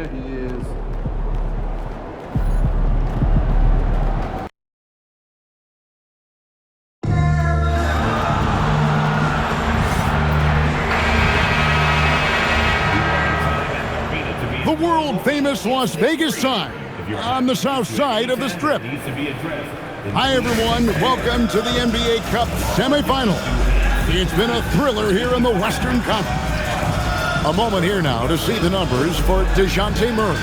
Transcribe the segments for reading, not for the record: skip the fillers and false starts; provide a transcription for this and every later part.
There he is. The world-famous Las Vegas sign on the south side of the Strip. Hi, everyone. Welcome to the NBA Cup semifinal. It's been a thriller here in the Western Conference. A moment here now to see the numbers for DeJounte Murray.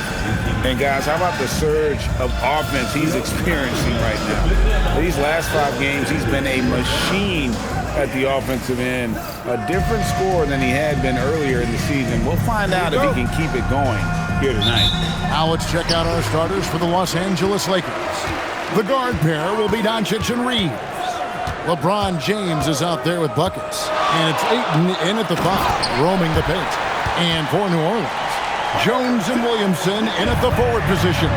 And guys, how about the surge of offense he's experiencing right now? These last 5 games, he's been a machine at the offensive end. A different score than he had been earlier in the season. We'll find out if he can keep it going here tonight. Now let's check out our starters for the Los Angeles Lakers. The guard pair will be Doncic and Reeves. LeBron James is out there with buckets. And it's Ayton in at the 5, roaming the paint. And for New Orleans, Jones and Williamson in at the forward position.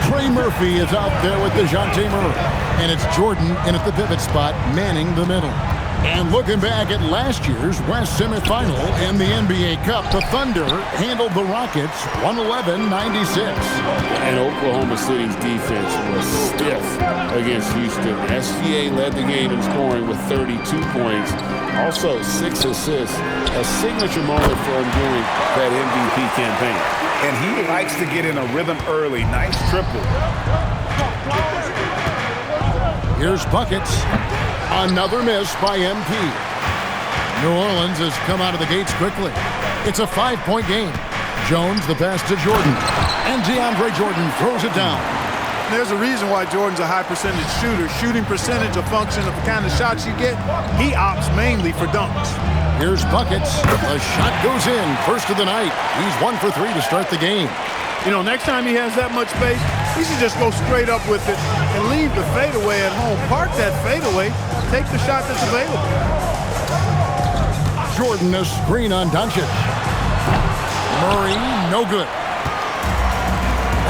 Trey Murphy is out there with DeJounte Murray. And it's Jordan in at the pivot spot, manning the middle. And looking back at last year's West semifinal in the NBA Cup, the Thunder handled the Rockets 111-96. And Oklahoma City's defense was stiff against Houston. SGA led the game in scoring with 32 points. Also 6 assists, a signature moment for him during that MVP campaign. And he likes to get in a rhythm early. Nice triple. Here's buckets. Another miss by MP. New Orleans has come out of the gates quickly. It's a 5-point game. Jones the pass to Jordan. And DeAndre Jordan throws it down. There's a reason why Jordan's a high percentage shooter. Shooting percentage a function of the kind of shots you get. He opts mainly for dunks. Here's buckets. The shot goes in. First of the night. He's 1 for 3 to start the game. You know, next time he has that much space, he should just go straight up with it and leave the fadeaway at home. Park that fadeaway. Take the shot that's available. Jordan a screen on Doncic. Murray, no good.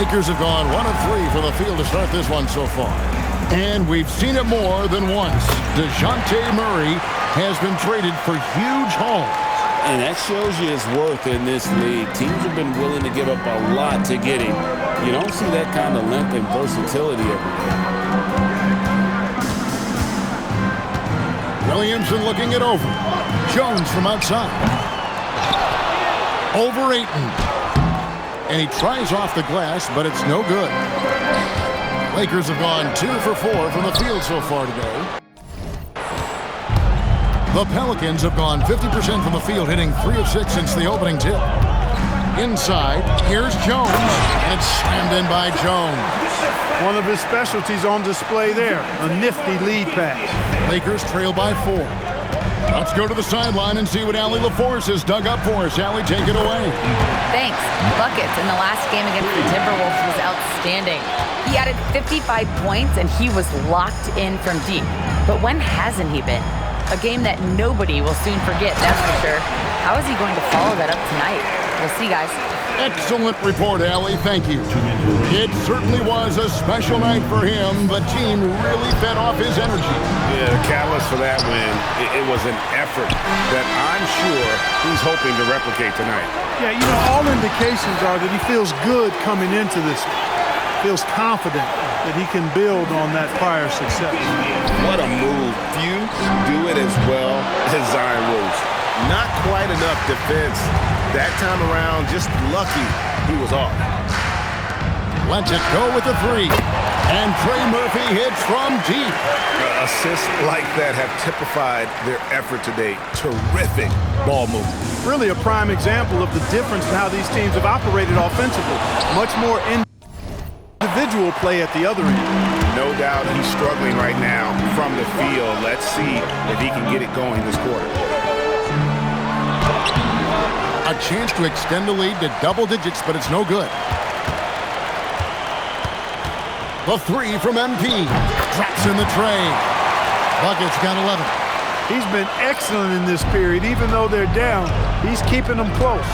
Lakers have gone 1 of 3 from the field to start this one so far. And we've seen it more than once. DeJounte Murray has been traded for huge hauls. And that shows you his worth in this league. Teams have been willing to give up a lot to get him. You don't see that kind of length and versatility every day. Williamson looking it over. Jones from outside. Over Ayton. And he tries off the glass, but it's no good. Lakers have gone 2 for 4 from the field so far today. The Pelicans have gone 50% from the field, hitting 3 of 6 since the opening tip. Inside, here's Jones, and it's slammed in by Jones. One of his specialties on display there, a nifty lead pass. Lakers trail by 4. Let's go to the sideline and see what Allie LaForce has dug up for us. Allie, take it away. Thanks. Buckets in the last game against the Timberwolves was outstanding. He added 55 points, and he was locked in from deep. But when hasn't he been? A game that nobody will soon forget, that's for sure. How is he going to follow that up tonight? We'll see, guys. Excellent report, Allie. Thank you. It certainly was a special night for him. The team really fed off his energy. Yeah, the catalyst for that win, it was an effort that I'm sure he's hoping to replicate tonight. Yeah, you know, all indications are that he feels good coming into this. Feels confident that he can build on that prior success. What a move. Few do it as well as Zion Williams. Not quite enough defense that time around. Just lucky he was off. Lets it go with the 3. And Trey Murphy hits from deep. Assists like that have typified their effort today. Terrific ball movement. Really a prime example of the difference in how these teams have operated offensively. Much more individual play at the other end. No doubt he's struggling right now from the field. Let's see if he can get it going this quarter. A chance to extend the lead to double digits, but it's no good. The 3 from MP. Drops in the tray. Buckets got 11. He's been excellent in this period. Even though they're down, he's keeping them close.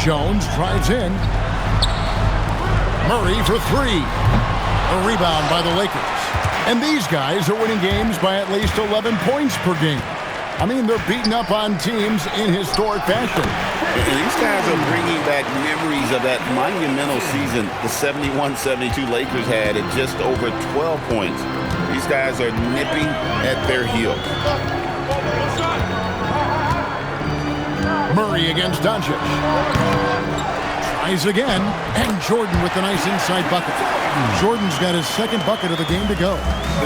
Jones drives in. Murray for 3. A rebound by the Lakers. And these guys are winning games by at least 11 points per game. I mean, they're beating up on teams in historic fashion. And these guys are bringing back memories of that monumental season the 71-72 Lakers had at just over 12 points. These guys are nipping at their heels. Murray against Doncic. Tries again, and Jordan with the nice inside bucket. Jordan's got his second bucket of the game to go.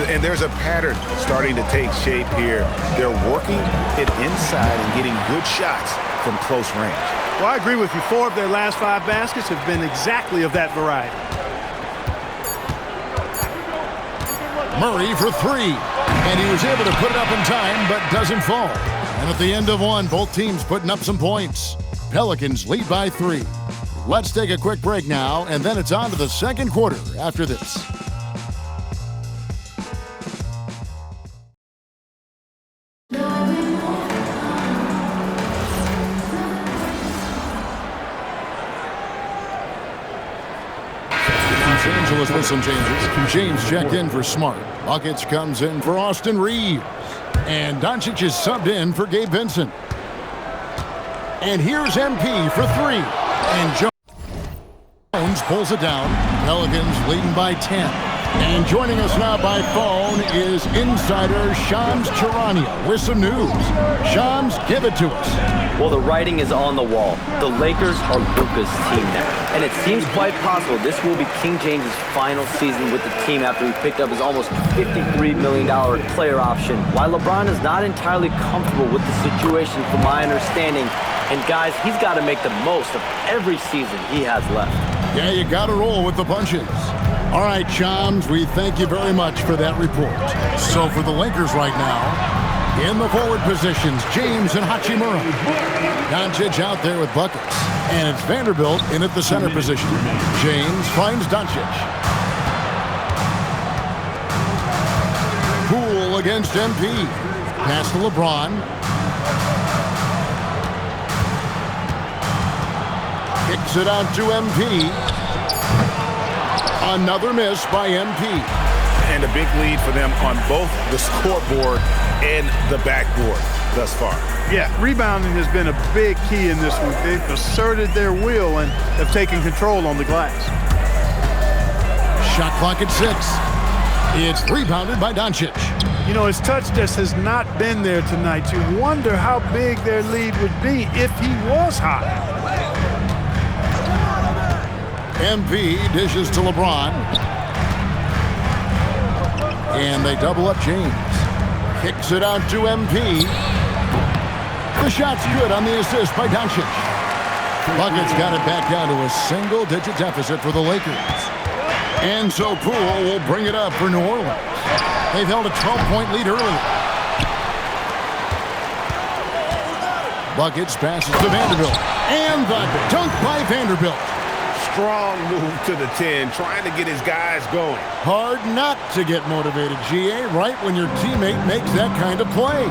And there's a pattern starting to take shape here. They're working it inside and getting good shots from close range. Well, I agree with you. 4 of their last 5 baskets have been exactly of that variety. Murray for 3, and he was able to put it up in time, but doesn't fall. And at the end of one, both teams putting up some points. Pelicans lead by 3. Let's take a quick break now, and then it's on to the second quarter after this. Los Angeles with some changes. James checked in for Smart. Buckets comes in for Austin Reeves. And Doncic is subbed in for Gabe Vincent. And here's MP for 3. And Jones pulls it down. Pelicans leading by 10. And joining us now by phone is insider Shams Charania with some news. Shams, give it to us. Well, the writing is on the wall. The Lakers are Luka's team now. And it seems quite possible this will be King James's final season with the team after he picked up his almost $53 million player option. While LeBron is not entirely comfortable with the situation from my understanding, and guys, he's got to make the most of every season he has left. Yeah, you got to roll with the punches. All right, Shams, we thank you very much for that report. So for the Lakers right now, in the forward positions, James and Hachimura. Doncic out there with buckets. And it's Vanderbilt in at the center position. James finds Doncic. Poole against MP. Pass to LeBron. Kicks it out to MP. Another miss by MP. And a big lead for them on both the scoreboard and the backboard thus far. Yeah, rebounding has been a big key in this one. They've asserted their will and have taken control on the glass. Shot clock at 6. It's rebounded by Doncic. You know, his touch just has not been there tonight. You wonder how big their lead would be if he was hot. MP dishes to LeBron. And they double up James. Kicks it out to MP. The shot's good on the assist by Doncic. Buckets got it back down to a single-digit deficit for the Lakers. And so Poole will bring it up for New Orleans. They've held a 12-point lead earlier. Buckets passes to Vanderbilt. And the dunk by Vanderbilt. Strong move to the 10, trying to get his guys going. Hard not to get motivated, GA, right when your teammate makes that kind of play.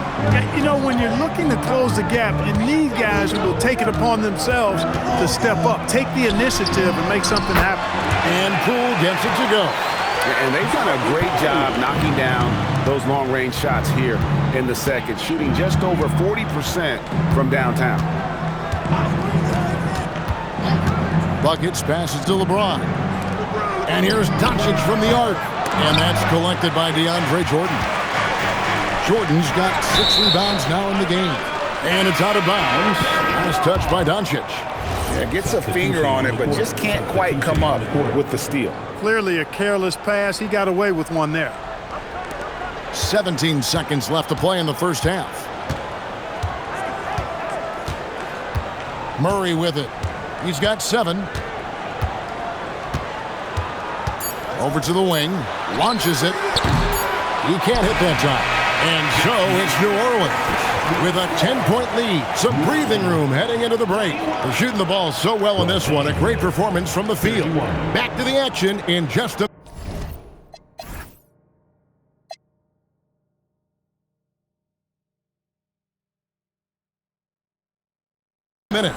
You know, when you're looking to close the gap, you need guys who will take it upon themselves to step up, take the initiative, and make something happen. And Poole gets it to go. And they've done a great job knocking down those long-range shots here in the second, shooting just over 40% from downtown. Buckets passes to LeBron. And here's Doncic from the arc. And that's collected by DeAndre Jordan. Jordan's got 6 rebounds now in the game. And it's out of bounds. Nice touch by Doncic. Yeah, gets a finger on it, but just can't quite come up with the steal. Clearly a careless pass. He got away with one there. 17 seconds left to play in the first half. Murray with it. He's got 7. Over to the wing. Launches it. He can't hit that time. And so it's New Orleans with a 10-point lead. Some breathing room heading into the break. They're shooting the ball so well in this one. A great performance from the field. Back to the action in just a minute.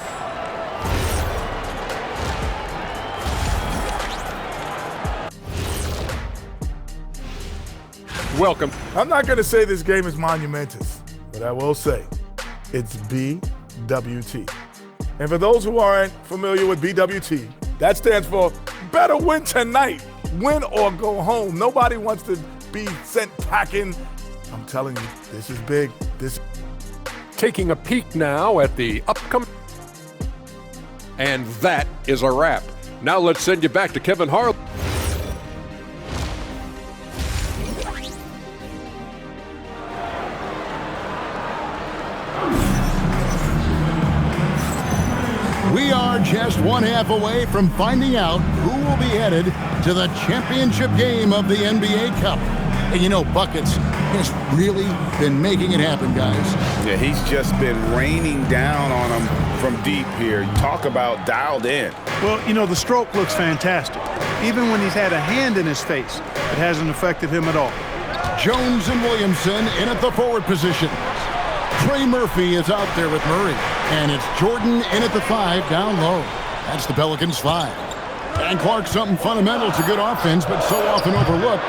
Welcome. I'm not going to say this game is monumentous, but I will say it's BWT. And for those who aren't familiar with BWT, that stands for Better Win Tonight. Win or go home. Nobody wants to be sent packing. I'm telling you, this is big. Taking a peek now at the upcoming. And that is a wrap. Now let's send you back to Kevin Harlan. We are just one half away from finding out who will be headed to the championship game of the NBA Cup. And you know, Buckets has really been making it happen, guys. Yeah, he's just been raining down on them from deep here. You talk about dialed in. Well, you know, the stroke looks fantastic. Even when he's had a hand in his face, it hasn't affected him at all. Jones and Williamson in at the forward position. Trey Murphy is out there with Murray. And it's Jordan in at the 5 down low. That's the Pelicans 5. And Clark, something fundamental to good offense, but so often overlooked.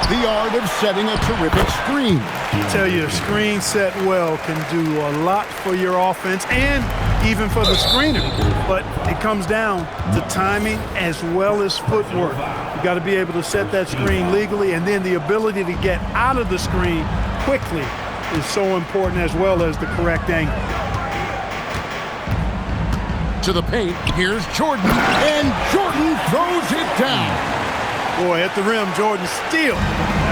The art of setting a terrific screen. I tell you, a screen set well can do a lot for your offense and even for the screener. But it comes down to timing as well as footwork. You got to be able to set that screen legally, and then the ability to get out of the screen quickly is so important, as well as the correct angle. To the paint, here's Jordan, and Jordan throws it down. Boy, at the rim, Jordan still,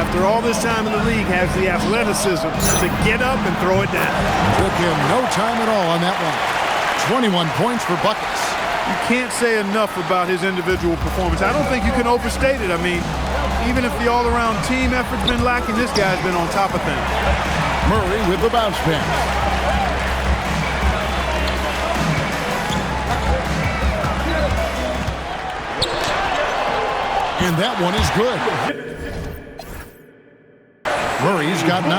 after all this time in the league, has the athleticism to get up and throw it down. Took him no time at all on that one. 21 points for Buckets. You can't say enough about his individual performance. I don't think you can overstate it. I mean, even if the all-around team effort's been lacking, this guy's been on top of things. Murray with the bounce pass. And that one is good. Murray's got 9.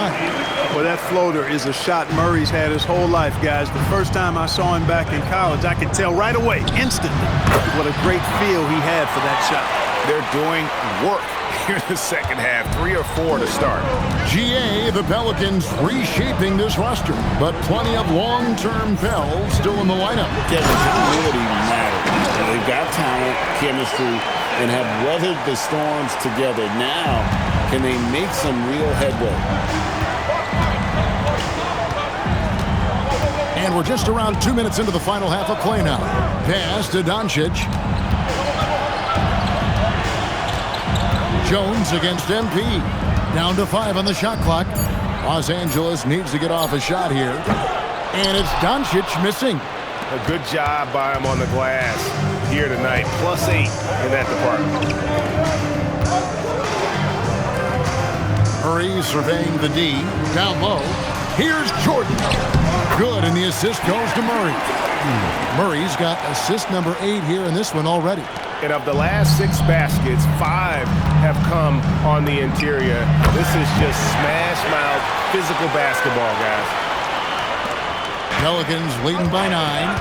Well, that floater is a shot Murray's had his whole life, guys. The first time I saw him back in college, I could tell right away, instantly, what a great feel he had for that shot. They're doing work here in the second half. 3 or 4 to start. GA, the Pelicans reshaping this roster, but plenty of long-term Pels still in the lineup. Ability matters. They've got talent, chemistry, and have weathered the storms together. Now, can they make some real headway? And we're just around 2 minutes into the final half of play now. Pass to Doncic. Jones against MP. Down to 5 on the shot clock. Los Angeles needs to get off a shot here. And it's Doncic missing. A good job by him on the glass here tonight. +8 in that department. Murray surveying the D. Down low. Here's Jordan. Good, and the assist goes to Murray. Murray's got assist number 8 here in this one already. And of the last 6 baskets, 5 have come on the interior. This is just smash mouth physical basketball, guys. Pelicans leading by 9.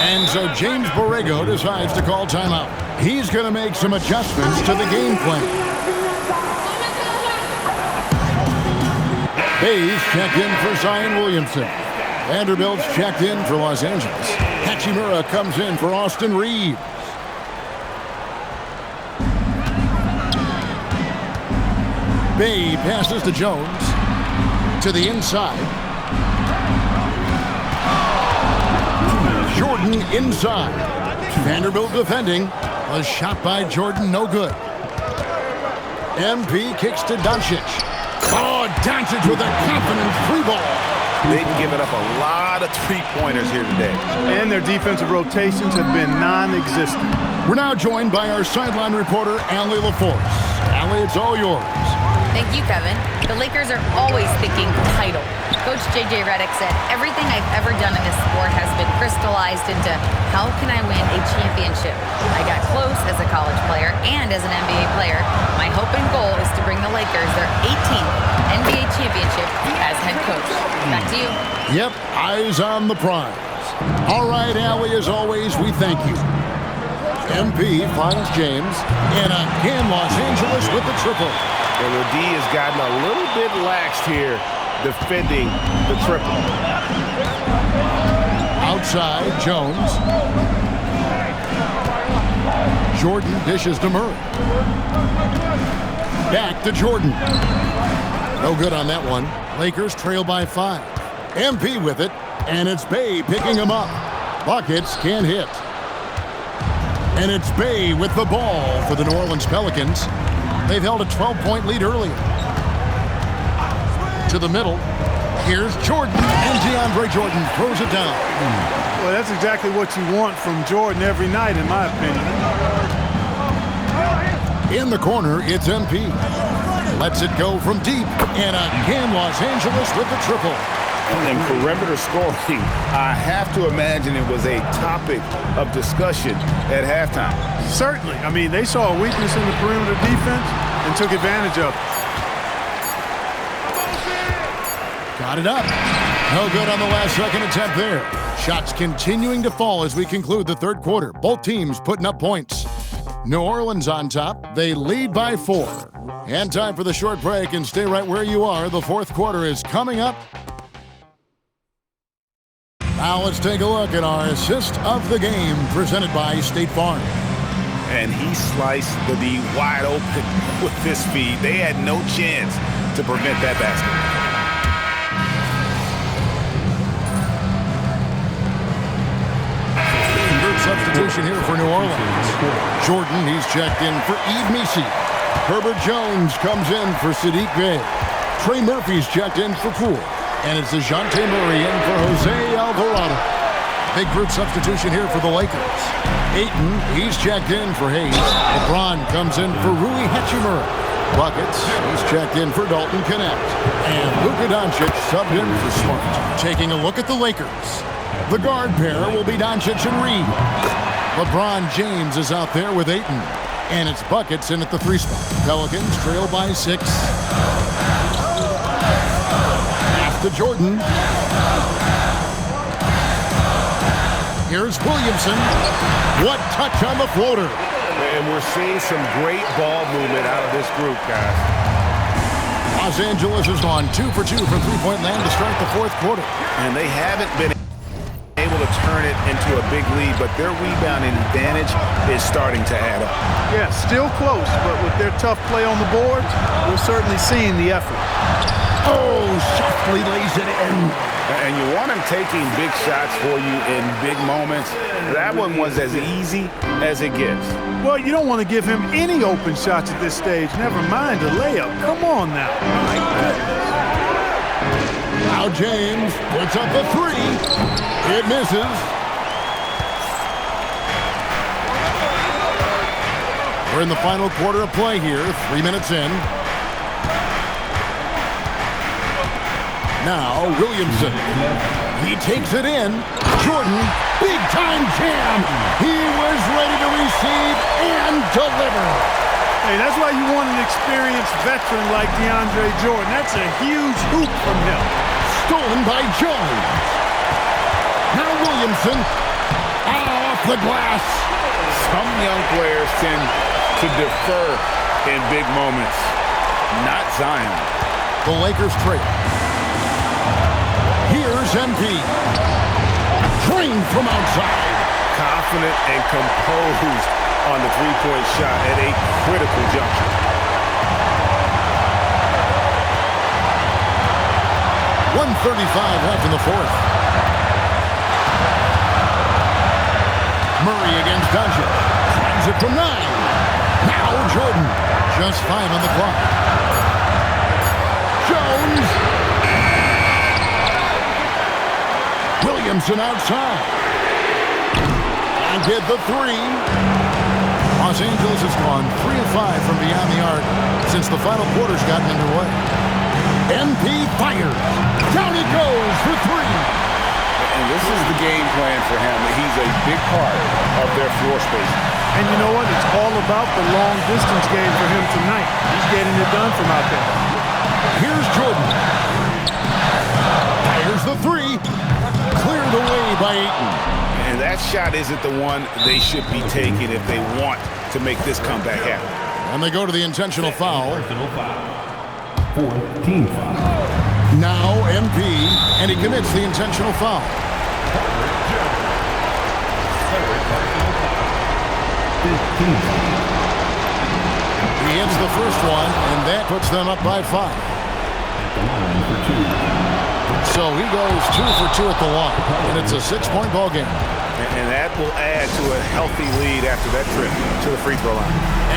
And so James Borrego decides to call timeout. He's going to make some adjustments to the game plan. Hayes checked in for Zion Williamson. Vanderbilt's checked in for Los Angeles. Hachimura comes in for Austin Reeves. Bay passes to Jones. To the inside. Jordan inside. Vanderbilt defending. A shot by Jordan, no good. MP kicks to Doncic. Oh, Doncic with a confident 3 ball. They've given up a lot of 3-pointers here today. And their defensive rotations have been non-existent. We're now joined by our sideline reporter, Allie LaForce. Allie, it's all yours. Thank you, Kevin. The Lakers are always thinking title. Coach J.J. Redick said, everything I've ever done in this sport has been crystallized into how can I win a championship? I got close as a college player and as an NBA player. My hope and goal is to bring the Lakers their 18th NBA championship as head coach. Back to you. Yep, eyes on the prize. All right, Allie, as always, we thank you. MP finds James, and again Los Angeles with the triple. And the D has gotten a little bit laxed here defending the triple. Out Outside, Jones. Jordan dishes to Murray. Back to Jordan. No good on that one. Lakers trail by 5. MP with it, and it's Bey picking him up. Buckets can't hit. And it's Bey with the ball for the New Orleans Pelicans. They've held a 12-point lead earlier. To the middle. Here's Jordan, and DeAndre Jordan throws it down. Well, that's exactly what you want from Jordan every night, in my opinion. In the corner, it's MP. Lets it go from deep, and again, Los Angeles with the triple. And perimeter scoring, I have to imagine it was a topic of discussion at halftime. Certainly. I mean, they saw a weakness in the perimeter defense and took advantage of it. Got it up. No good on the last second attempt there. Shots continuing to fall as we conclude the third quarter. Both teams putting up points. New Orleans on top. They lead by 4. And time for the short break, and stay right where you are. The fourth quarter is coming up. Now let's take a look at our assist of the game presented by State Farm. And he sliced the D wide open with this feed. They had no chance to prevent that basket. Substitution here for New Orleans. Jordan, he's checked in for Yves Missi. Herbert Jones comes in for Sadiq Bey. Trey Murphy's checked in for Poole. And it's DeJounte Murray in for Jose Alvarado. Big group substitution here for the Lakers. Ayton, he's checked in for Hayes. LeBron comes in for Rui Hachimura. Buckets, he's checked in for Dalton Knecht. And Luka Doncic subbed in for Smart. Taking a look at the Lakers. The guard pair will be Doncic and Reed. LeBron James is out there with Ayton. And it's Buckets in at the 3 spot. Pelicans trail by 6. Pass to Jordan. Here's Williamson. What touch on the floater. And we're seeing some great ball movement out of this group, guys. Los Angeles has gone 2 for 2 from three-point land to start the fourth quarter. And they haven't been able to turn it into a big lead, but their rebounding advantage is starting to add up. Yeah, still close, but with their tough play on the boards, we're certainly seeing the effort. Oh, softly lays it in. And you want him taking big shots for you in big moments. That one was as easy as it gets. Well, you don't want to give him any open shots at this stage. Never mind a layup. Come on now. My goodness. Now James puts up the 3. It misses. We're in the final quarter of play here. 3 minutes in. Now Williamson. He takes it in. Jordan, big time jam. He was ready to receive and deliver. Hey, that's why you want an experienced veteran like DeAndre Jordan. That's a huge hoop from him. Stolen by Jones. Now Williamson. Off the glass. Some young players tend to defer in big moments. Not Zion. The Lakers trail. Here's MP. Trained from outside. Confident and composed on the three-point shot at a critical juncture. 1:35 left in the fourth. Murray against Doncic. Climbs it from 9. Now Jordan. Just 5 on the clock. Jones. Williamson outside. And did the 3. Los Angeles has gone 3 of 5 from beyond the arc since the final quarter's gotten underway. MP fires. Down he goes for 3. And this is the game plan for him. He's a big part of their floor space. And you know what? It's all about the long-distance game for him tonight. He's getting it done from out there. Here's Jordan. Fires the 3. Cleared away by Ayton. And that shot isn't the one they should be taking if they want to make this comeback happen. And they go to the intentional foul. 14 foul. Now MP, and he commits the intentional foul. He hits the first one, and that puts them up by 5. So he goes 2 for 2 at the line, and it's a 6-point ball game. And that will add to a healthy lead after that trip to the free throw line.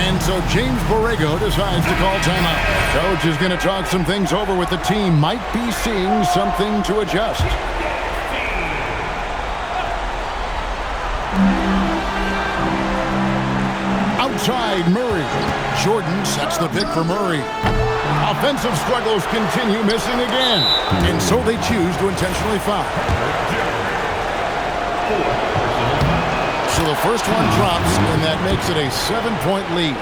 And so James Borrego decides to call timeout. Coach is going to talk some things over with the team. Might be seeing something to adjust. Outside Murray. Jordan sets the pick for Murray. Offensive struggles continue, missing again. And so they choose to intentionally foul. So the first one drops, and that makes it a 7-point lead.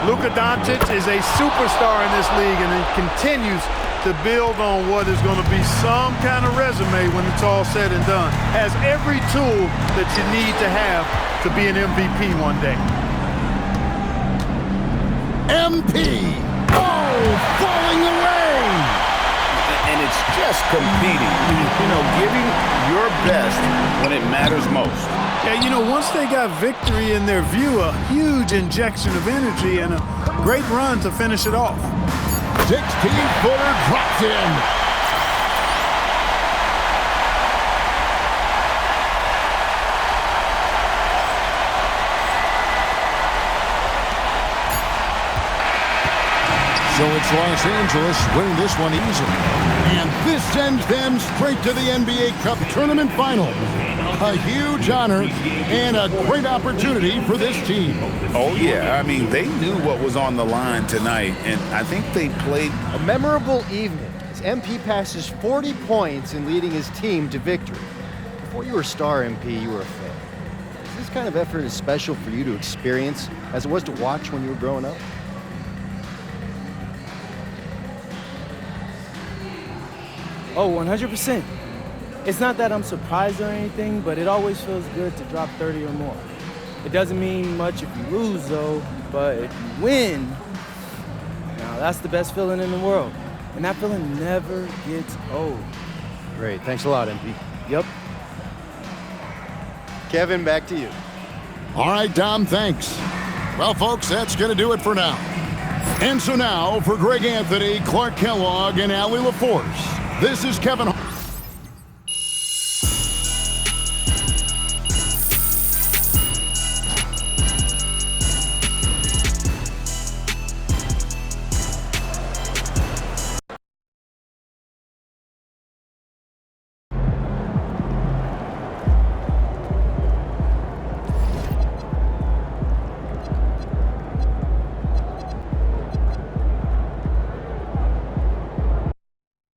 Luka Doncic is a superstar in this league, and he continues to build on what is going to be some kind of resume when it's all said and done. Has every tool that you need to have to be an MVP one day. MP! Oh, falling away! And it's just competing, giving your best when it matters most. Yeah, once they got victory in their view, a huge injection of energy and a great run to finish it off. 16-footer drops in. So it's Los Angeles winning this one easily. And this sends them straight to the NBA Cup Tournament Final. A huge honor and a great opportunity for this team. Oh, yeah. I mean, they knew what was on the line tonight, and I think they played a memorable evening as MP passes 40 points in leading his team to victory. Before you were a star, MP, you were a fan. Is this kind of effort as special for you to experience as it was to watch when you were growing up? Oh, 100%. It's not that I'm surprised or anything, but it always feels good to drop 30 or more. It doesn't mean much if you lose, though, but if you win, now that's the best feeling in the world. And that feeling never gets old. Great. Thanks a lot, MP. Yep. Kevin, back to you. All right, Dom, thanks. Well, folks, that's going to do it for now. And so now, for Greg Anthony, Clark Kellogg, and Allie LaForce, this is Kevin.